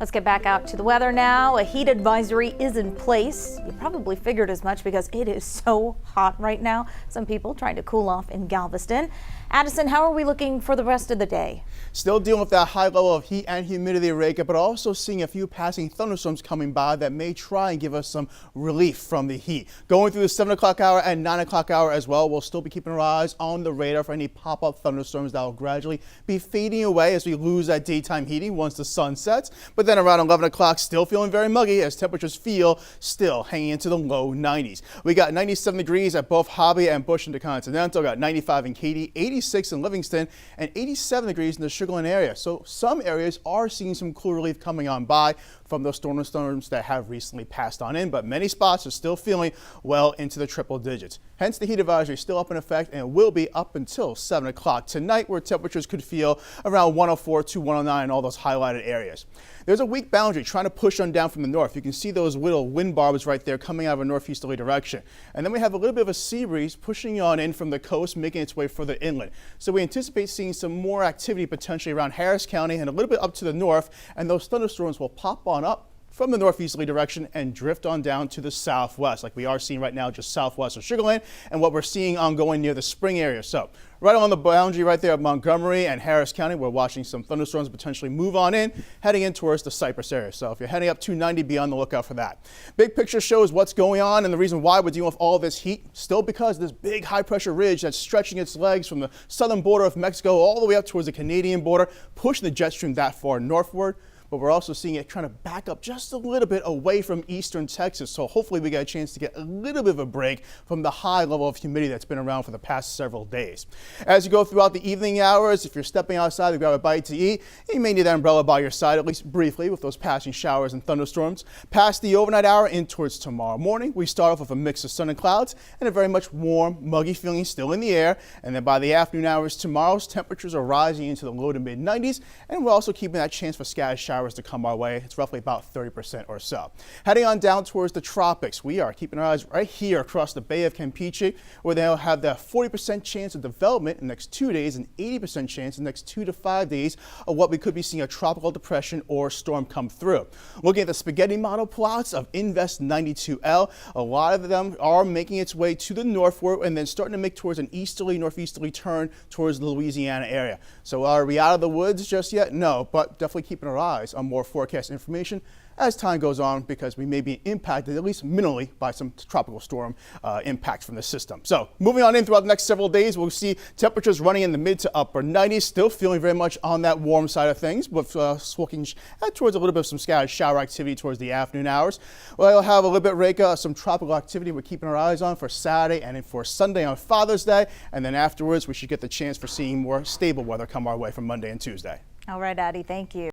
Let's get back out to the weather now. A heat advisory is in place. You probably figured as much because it is so hot right now. Some people trying to cool off in Galveston. Addison, how are we looking for the rest of the day? Still dealing with that high level of heat and humidity, Reka, but also seeing a few passing thunderstorms coming by that may try and give us some relief from the heat. Going through the 7 o'clock hour and 9 o'clock hour as well, we'll still be keeping our eyes on the radar for any pop-up thunderstorms that will gradually be fading away as we lose that daytime heating once the sun sets. But then around 11 o'clock, still feeling very muggy as temperatures feel still hanging into the low 90s. We got 97 degrees at both Hobby and Bush Intercontinental, got 95 in Katy, 86 in Livingston, and 87 degrees in the Sugar Land area. So some areas are seeing some cool relief coming on by from those storms that have recently passed on in, but many spots are still feeling well into the triple digits. Hence the heat advisory is still up in effect and will be up until 7 o'clock tonight, where temperatures could feel around 104 to 109 in all those highlighted areas. There's a weak boundary trying to push on down from the north. You can see those little wind barbs right there coming out of a northeasterly direction. And then we have a little bit of a sea breeze pushing on in from the coast, making its way further inland. So we anticipate seeing some more activity potentially around Harris County and a little bit up to the north, and those thunderstorms will pop on up from the northeasterly direction and drift on down to the southwest, like we are seeing right now just southwest of Sugar Land and what we're seeing ongoing near the Spring area. So right on the boundary right there of Montgomery and Harris County, we're watching some thunderstorms potentially move on in, heading in towards the Cypress area. So if you're heading up 290, be on the lookout for that. Big picture shows what's going on and the reason why we're dealing with all this heat, still because of this big high pressure ridge that's stretching its legs from the southern border of Mexico all the way up towards the Canadian border, pushing the jet stream that far northward. But we're also seeing it trying to back up just a little bit away from eastern Texas. So hopefully we get a chance to get a little bit of a break from the high level of humidity that's been around for the past several days. As you go throughout the evening hours, if you're stepping outside to grab a bite to eat, you may need that umbrella by your side, at least briefly, with those passing showers and thunderstorms. Past the overnight hour in towards tomorrow morning, we start off with a mix of sun and clouds and a very much warm, muggy feeling still in the air. And then by the afternoon hours, tomorrow's temperatures are rising into the low to mid 90s. And we're also keeping that chance for scattered showers to come our way. It's roughly about 30% or so. Heading on down towards the tropics, we are keeping our eyes right here across the Bay of Campeche, where they'll have the 40% chance of development in the next 2 days and 80% chance in the next 2 to 5 days of what we could be seeing a tropical depression or storm come through. Looking at the spaghetti model plots of Invest 92L, a lot of them are making its way to the northward and then starting to make towards an easterly, northeasterly turn towards the Louisiana area. So are we out of the woods just yet? No, but definitely keeping our eyes on more forecast information as time goes on, because we may be impacted at least minimally by some tropical storm impact from the system. So moving on in throughout the next several days, we'll see temperatures running in the mid to upper 90s, still feeling very much on that warm side of things, but looking towards a little bit of some scattered shower activity towards the afternoon hours. We'll have a little bit, Reka, some tropical activity we're keeping our eyes on for Saturday and for Sunday on Father's Day, and then afterwards we should get the chance for seeing more stable weather come our way from Monday and Tuesday. All right, Addie, thank you.